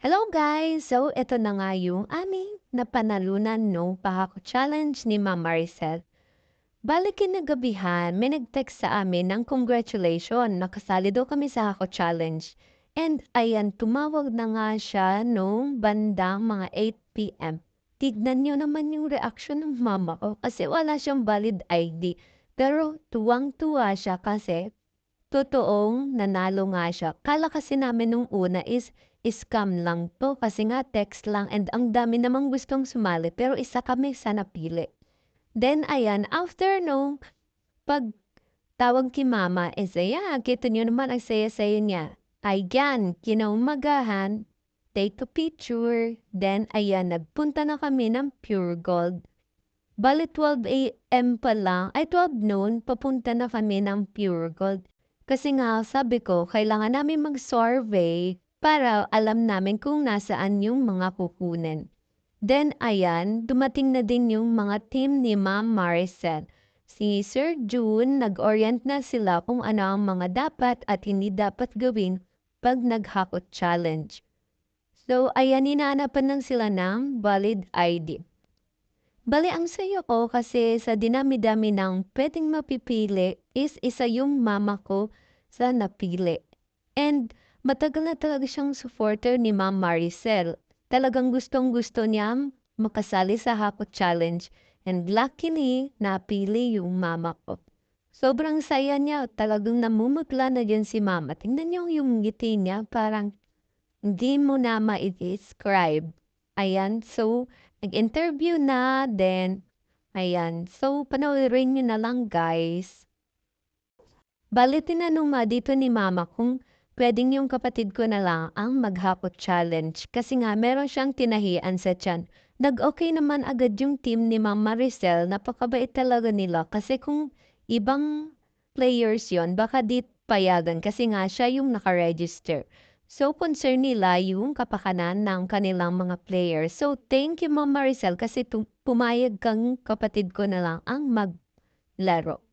Hello guys! So, ito na nga yung aming napanalunan nung Pahako Challenge ni Ma'am Maricel. Bale kinagabihan, may nag-text sa amin ng congratulation, nakasali daw kami sa Hako Challenge. And ayan, tumawag na nga siya nung bandang mga 8 p.m. Tignan niyo naman yung reaction ng mama ko kasi wala siyang valid ID. Pero tuwang-tuwa siya kasi totoong nanalo nga siya. Kala kasi namin nung una is scam lang 'to kasi nga text lang and ang dami namang gustong sumali pero isa kami sa napili. Then ayan, after nung pagtawag kay mama is ayan, kita niyo naman ang saya-saya niya. Ayan, kinaumagahan, take a picture, then ayan, nagpunta na kami ng Pure Gold. Bale 12 a.m. pa lang, ay 12 noon, papunta na kami ng Pure Gold. Kasi nga sabi ko kailangan namin mag-survey para alam namin kung nasaan yung mga kukunin. Then ayan, dumating na din yung mga team ni Ma'am Maricel. Si Sir June, nag-orient na sila kung ano ang mga dapat at hindi dapat gawin 'pag naghakot challenge. So ayan, hinahanapan lang sila ng valid ID. Bale ang saya ko kasi sa dinami-dami ng puwedeng mapipili is isa yung mama ko sa napili. And matagal na talaga siyang supporter ni Ma'am Maricel. Talagang gustong-gusto niyang makasali sa Hako Challenge and luckily napili yung mama ko. Sobrang saya niya, talagang namumutla na diyan si mama. Tingnan niyo yung ngiti niya parang hindi mo na mai-describe. Ayan, so nag-interview na, then ayan. So panoorin niyo na lang guys. Bale tinanong nga dito ni mama kung puwedeng yung kapatid ko na lang ang maghakot challenge kasi nga meron siyang tinahian sa tiyan. Nag-okey naman agad yung team ni Ma'am Maricel, napakabait talaga nila kasi kung ibang players yon baka di payagan kasi nga siya yung naka-register. So concern nila yung kapakanan ng kanilang mga players. So thank you Ma'am Maricel kasi pumayag kang kapatid ko na lang ang maglaro.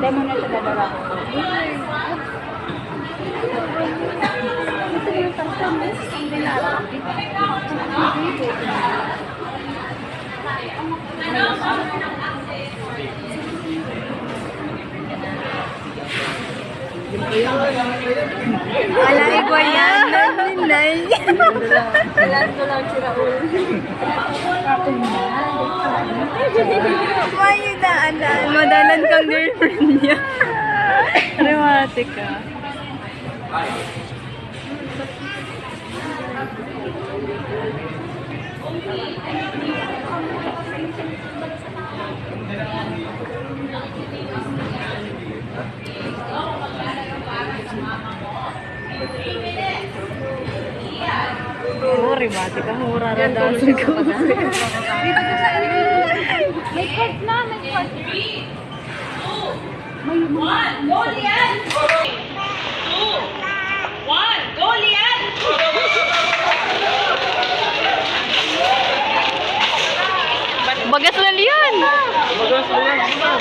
Demo na siya dadala ko. Ito yung tansan mo. Ang dinara. Alay ko yan. Ninay. Alam ko lang si Raul. May daan-daan. Madalan kang girlfriend niya. Dramatic ka. Sorry, mati ka mura na dasan ko. May card na, may card. Bagas na liyan! Bagas na!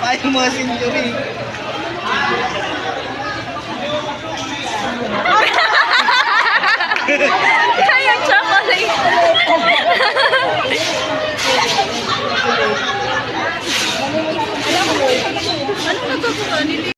Ayaw mga century. Kaya chocolate! Anong natutunan nila?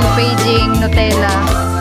Paging Nutella.